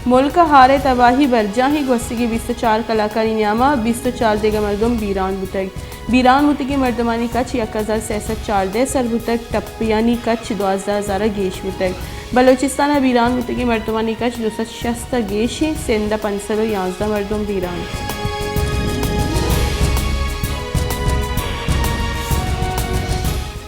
मुल्क हारे तबाही बरजाही गोस्तिगी 24 कलाकारी न्यामा 24 देगा मर्दम बीरान बुतक बीरान बुतगी मर्दमानी कच 1064 दे सर बुतक टप्पियानी कच 12,000 गेश बुतक बलोचिस्तान बीरान बुतगी मर्दमानी कच 260 गेश सिंध 511 मर्दम बीरान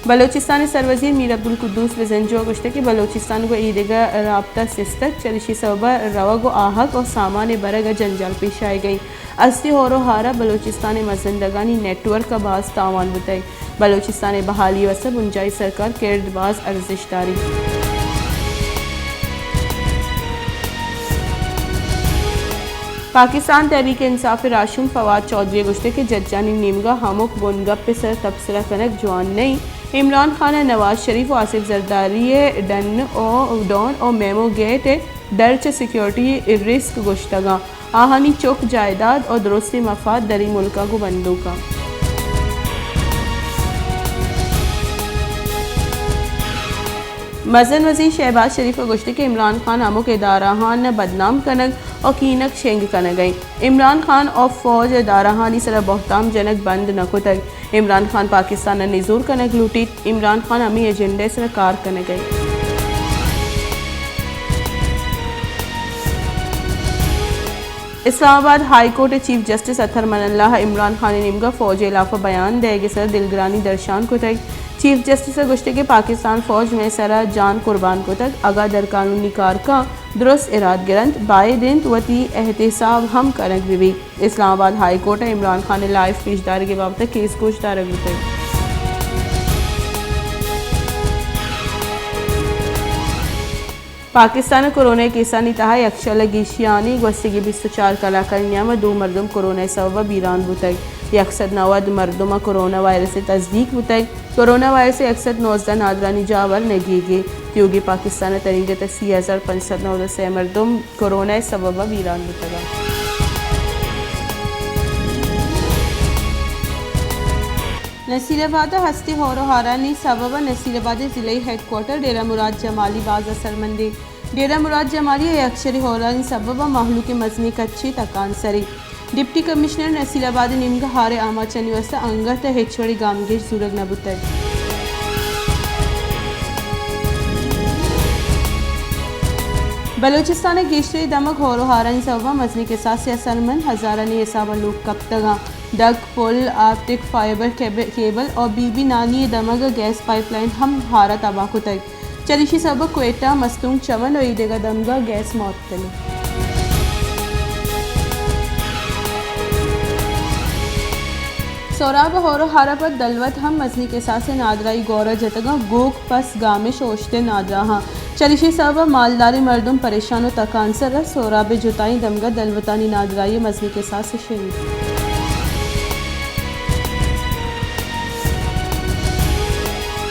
बलोचिस्तान सरवजीर मीर अब्दुल कुद्दूस वजनजो गुश्ते कि बलोचिस्तान को ईदगा राब्ता सिस्तक चलिशी सबा रवाग आहक और सामान बरग जंजाल पेश आई गई अस्ती होरो हारा बलोचिस्तान मजंदगानी नेटवर्क का बाज तावान बताई बलोचिस्तान बहाली वसब उंजाई सरकार किरदबाज अर्जिशदारी पाकिस्तान तहरीक इंसाफ राशुम फवाद चौधरी गुश्ते के जज्जानी नीमगा हमुक बुनगप पे सर तबसरा कनक जवान नहीं इमरान खान नवाज शरीफ और आसिफ जरदारी डन और मेमो गेट डरच सिक्योरिटी रिस्क गुश्तगा आहानी चौक जायदाद और दुरुस्ती मफाद दरी मुल्का को बंदूका मजन वजीर शहबाज शरीफ गुश्ती के इमरान खान अमुक इदाराहान बदनाम कनक और कीनक शेंग कन गई इमरान खान और फौज इदाराहानी सर बहुताम जनक बंद नकुतक इमरान खान पाकिस्तान निजूर कनक लूटी इमरान खान अमी एजेंडे सर कार कन गई Islamabad high court chief justice Athar Minallah Imran Khan निमगा फौज इलाफा बयान देगी सर दिलगरानी दर्शान को तक चीफ जस्टिस गुश्ते के पाकिस्तान फौज में सरा जान कुर्बान को तक अगा दर कानूनी कार का दुरुस्त इराद गिरंत बाए दिन वती एहतसाब हम करक भी इस्लामाबाद हाई कोर्ट इमरान खान लाइफ पेशदारी के बाबत केस गोश्तार पाकिस्तान कोरोना केसानी तहा यक्षल गिशियानी गोस्तिगी 24 कलाकारियां में 2 मर्दम कोरोना सबब बीरान बुतक 190 मर्दमा कोरोना वायरस से तस्दीक बुतक कोरोना वायरस से 119 नादरानी जावर नगीगे त्योगी पाकिस्तान तरीके 80,509 मर्दम कोरोना सबब बीरान बुतगा नसीराबाद हस्ती होरो हारानी सबब नसीराबाद ज़िले हेडक्वार्टर डेरा मुराद जमाली बाज़ असरमंदी डेरा मुराद जमाली अक्षरी होरानी सबब महलू के मजनी कच्ची तकान सरी डिप्टी कमिश्नर नसीराबाद निम्ग हारे आमा चनी वस्त अंगत हेचवड़ी गामगेश जुरग नबुतर बलोचिस्तान गेशरी दमक होरो हारानी सबब मजनी के साथ से असरमंद हजारानी हिसाब लोग कब तगा डग पुल ऑप्टिक फाइबर केबल और बीबी नानी दमग गैस पाइपलाइन हम हारा तबाकू तक चलिशी सब क्वेटा मस्तूंग चमन और ईदेगा दमगा गैस मौतली सोराब होरो हारा पर दलवत हम मजनी के साथ से नादराई गौरा जतगा गोक पस गामिश ओश्ते नादरा हाँ चलिशी सब मालदारी मर्दम परेशान तकानसर सोराब जुताई दमगा दलवतानी नादराई मजनी के साथ से शरीक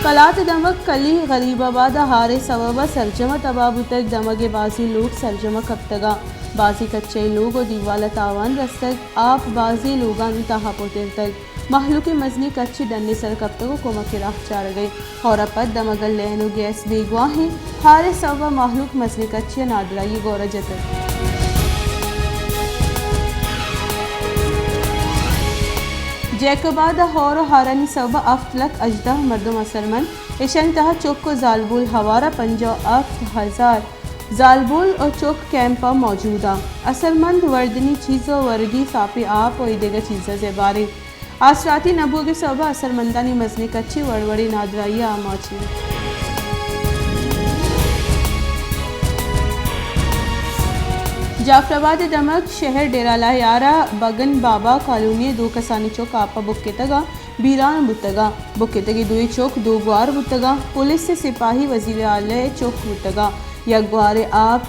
कलात दमक कली गरीबाबाद हारे सबब सरजमा तबाबू तक दमगे बाजी लोग सरजमा कप्तगा बाजी कच्चे लोग और दीवाला तावान रस्तक आप बाजी लोगान तहा पोतेर तक महलू के मजनी कच्ची डन्ने सर कप्तगो कोमक के राह चार गई और अपद दमगल लैनो गैस बेगवाहें हारे सबब महलूक मजनी कच्ची नादराई गौरा जतर जैकबाद हौर हारानी सब अफ्तलक अजदा मर्दम असरमन इशन तहा चौक को जालबुल हवारा 50,000 जालबुल और चौक कैंपा मौजूदा असरमंद वर्दनी चीज़ों वर्गी सापी आप और इदेगा चीज़ा से बारे आसराती नबू के सब असरमंदानी मजनी कच्ची वड़वड़ी नादराई आमाची जाफराबाद दमक शहर डेरा लायारा बगन बाबा कॉलोनी 2 कसानी चौक आपा बुक्केतगा बीरान बुतगा बुक्केतगी 2 चौक 2 ग्वार बुतगा पुलिस से सिपाही वजीर आलय चौक बुतगा या ग्वारे आप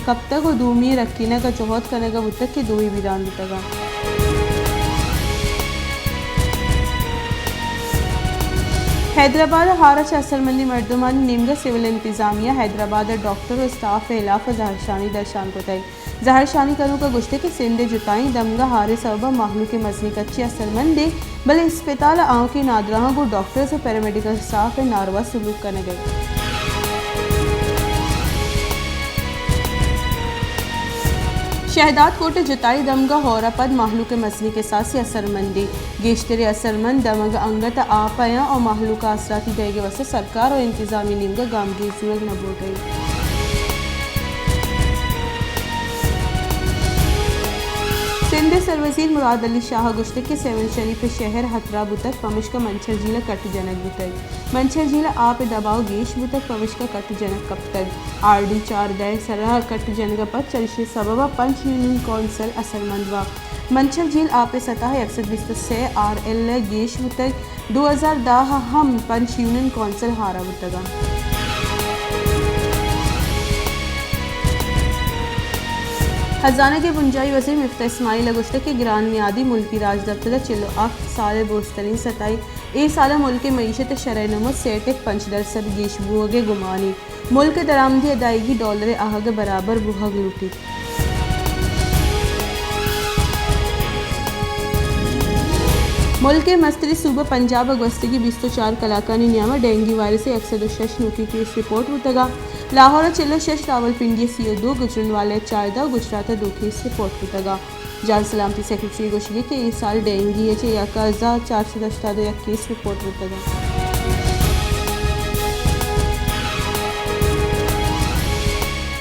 कब तक दूमी रखीना का चौहत करने का बुतक के 2 बीरान बुतगा हैदराबाद हारच असलमंदी मर्दमान निम्गा सिविल इंतजामिया हैदराबाद डॉक्टर और स्टाफ इलाफा जहरशानी दर्शान को तय जहरशानी करूँ का गुश्ते के सिंधे जुताई दमगा हारे सबा माहलू के मजनी कच्ची असलमंदे भले अस्पताल आँव की नादराहा को डॉक्टर्स और पैरामेडिकल स्टाफ नारवा सलूक करने गए। शहदाद कोट जुताई दमगा होरापद महलूक मसनी के साथ से असरमंदी गेश्तरे असरमंद दमग अंगत आपया और महलूक असराती देगे वसे सरकार और इंतजामी नीमगा गामगी सूरज नबो गई। सिंध सरवजीर मुराद अली शाह गुश्त के सेवन शरीफ शहर हथरा बुतक पमिश का मंछर झीला कट जनक बुतक मंछर झीला आप दबाव गेश बुतक पमिश का कट जनक कब तक आरडी 4 दय सरह कट जनक पर चलशे सबबा पंच यूनियन कौंसल असरमंदवा मंछर झील आप सतह 120 से RL गेश बुतक 2010 हम पंच यूनियन कौंसल हारा बुतगा। खजाना के बुंजाई वज़ीर मिफ्ता इस्माइल अगुश्त के गिरान मियादी मुल्की राज दफ्तर चिलो 8 साल बोस्तरीन सताई ए साल मुल्क मईशत शरह नमो सेटेक 5% गेशबुगे गुमानी मुल्क दरामदी अदायगी डॉलर आहग बराबर बुहग लूटी। मुल्क मस्तरी सूबा पंजाब अगस्त की 24 कलाकानी नियामा डेंगू वायरस से 106 केस रिपोर्ट होता लाहौर चिल्लो 6 रावलपिंडी सीओ 2 गुजरन वाले 4 गुजरात 2 केस रिपोर्ट होता जान सलामती सेक्रेटरी गोशरी के इस साल डेंगू 1480 केस रिपोर्ट होता।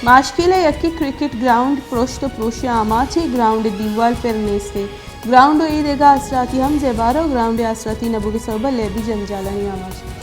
माशकिला यक्की क्रिकेट ग्राउंड प्रोश्त प्रोश आमाचे ग्राउंड दीवार पर नेस्ते ग्राउंड ईदेगा असराती हम जेबारो ग्राउंड असराती नबू के सबा लेबी जंजालानी आमाच।